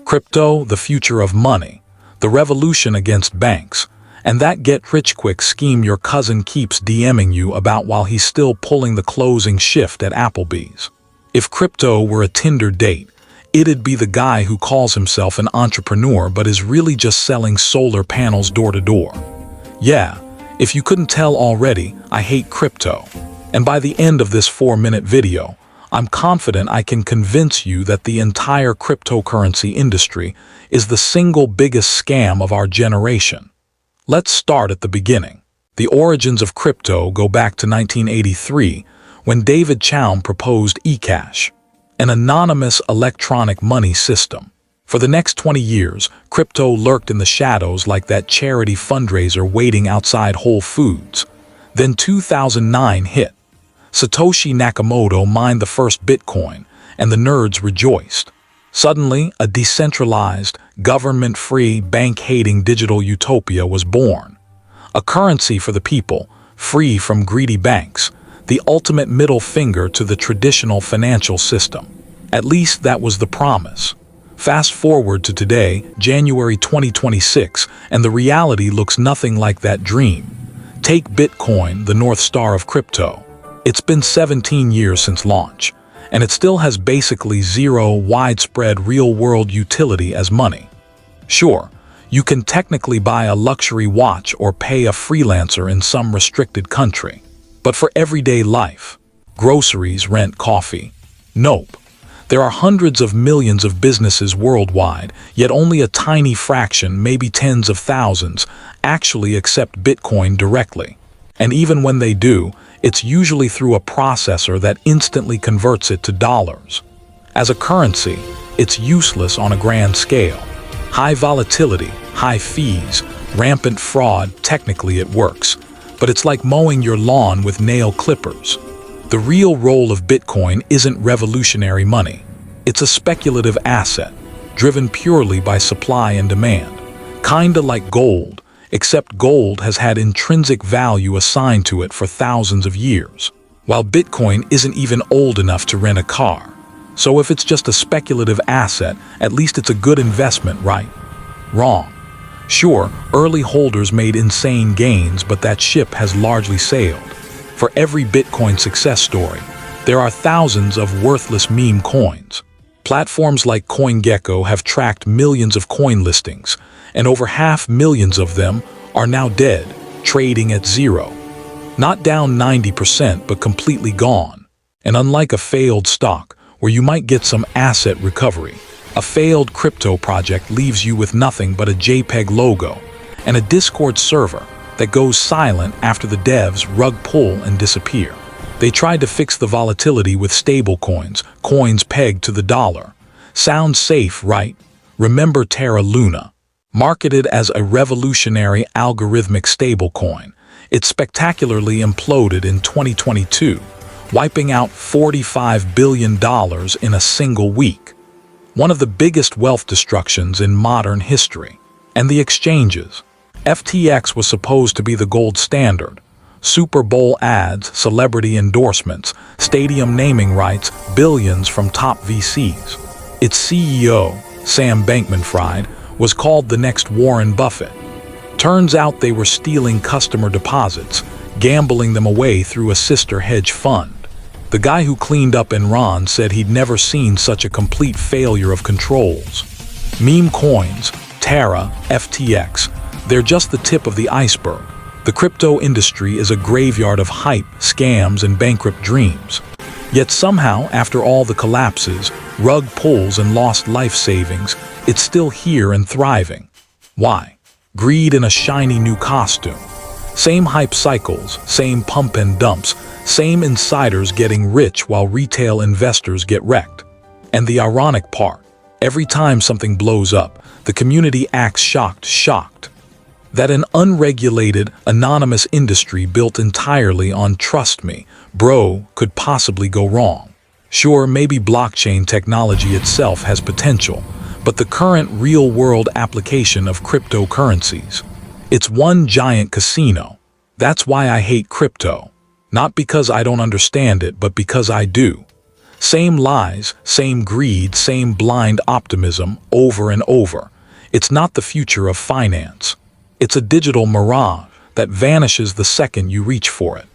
Crypto, the future of money, the revolution against banks, and that get-rich-quick scheme your cousin keeps DMing you about while he's still pulling the closing shift at Applebee's. If crypto were a Tinder date, it'd be the guy who calls himself an entrepreneur but is really just selling solar panels door to door. Yeah, if you couldn't tell already, I hate crypto. And by the end of this 4-minute video, I'm confident I can convince you that the entire cryptocurrency industry is the single biggest scam of our generation. Let's start at the beginning. The origins of crypto go back to 1983, when David Chaum proposed eCash, an anonymous electronic money system. For the next 20 years, crypto lurked in the shadows like that charity fundraiser waiting outside Whole Foods. Then 2009 hit. Satoshi Nakamoto mined the first Bitcoin, and the nerds rejoiced. Suddenly, a decentralized, government-free, bank-hating digital utopia was born. A currency for the people, free from greedy banks, the ultimate middle finger to the traditional financial system. At least that was the promise. Fast forward to today, January 2026, and the reality looks nothing like that dream. Take Bitcoin, the North Star of crypto. It's been 17 years since launch, and it still has basically zero widespread real-world utility as money. Sure, you can technically buy a luxury watch or pay a freelancer in some restricted country. But for everyday life, groceries, rent, coffee, nope. There are hundreds of millions of businesses worldwide, yet only a tiny fraction, maybe tens of thousands, actually accept Bitcoin directly. And even when they do, it's usually through a processor that instantly converts it to dollars. As a currency, it's useless on a grand scale. High volatility, high fees, rampant fraud, technically it works. But it's like mowing your lawn with nail clippers. The real role of Bitcoin isn't revolutionary money. It's a speculative asset, driven purely by supply and demand. Kinda like gold, except gold has had intrinsic value assigned to it for thousands of years, while Bitcoin isn't even old enough to rent a car. So if it's just a speculative asset, at least it's a good investment, right? Wrong. Sure, early holders made insane gains, but that ship has largely sailed. For every Bitcoin success story, there are thousands of worthless meme coins. Platforms like CoinGecko have tracked millions of coin listings, and over 500,000 of them are now dead, trading at zero. Not down 90%, but completely gone. And unlike a failed stock, where you might get some asset recovery, a failed crypto project leaves you with nothing but a JPEG logo and a Discord server that goes silent after the devs rug pull and disappear. They tried to fix the volatility with stablecoins, coins pegged to the dollar. Sounds safe, right? Remember Terra Luna. Marketed as a revolutionary algorithmic stablecoin, it spectacularly imploded in 2022, wiping out $45 billion in a single week. One of the biggest wealth destructions in modern history. And the exchanges. FTX was supposed to be the gold standard. Super Bowl ads, celebrity endorsements, stadium naming rights, billions from top VCs. Its CEO, Sam Bankman-Fried, was called the next Warren Buffett. Turns out they were stealing customer deposits, gambling them away through a sister hedge fund. The guy who cleaned up Enron said he'd never seen such a complete failure of controls. Meme coins, Terra, FTX, they're just the tip of the iceberg. The crypto industry is a graveyard of hype, scams, and bankrupt dreams. Yet somehow, after all the collapses, rug pulls, and lost life savings, it's still here and thriving. Why? Greed in a shiny new costume. Same hype cycles, same pump and dumps, same insiders getting rich while retail investors get wrecked. And the ironic part, every time something blows up, the community acts shocked. That an unregulated, anonymous industry built entirely on trust me, bro, could possibly go wrong. Sure, maybe blockchain technology itself has potential, but the current real-world application of cryptocurrencies, it's one giant casino. That's why I hate crypto. Not because I don't understand it, but because I do. Same lies, same greed, same blind optimism over and over. It's not the future of finance. It's a digital mirage that vanishes the second you reach for it.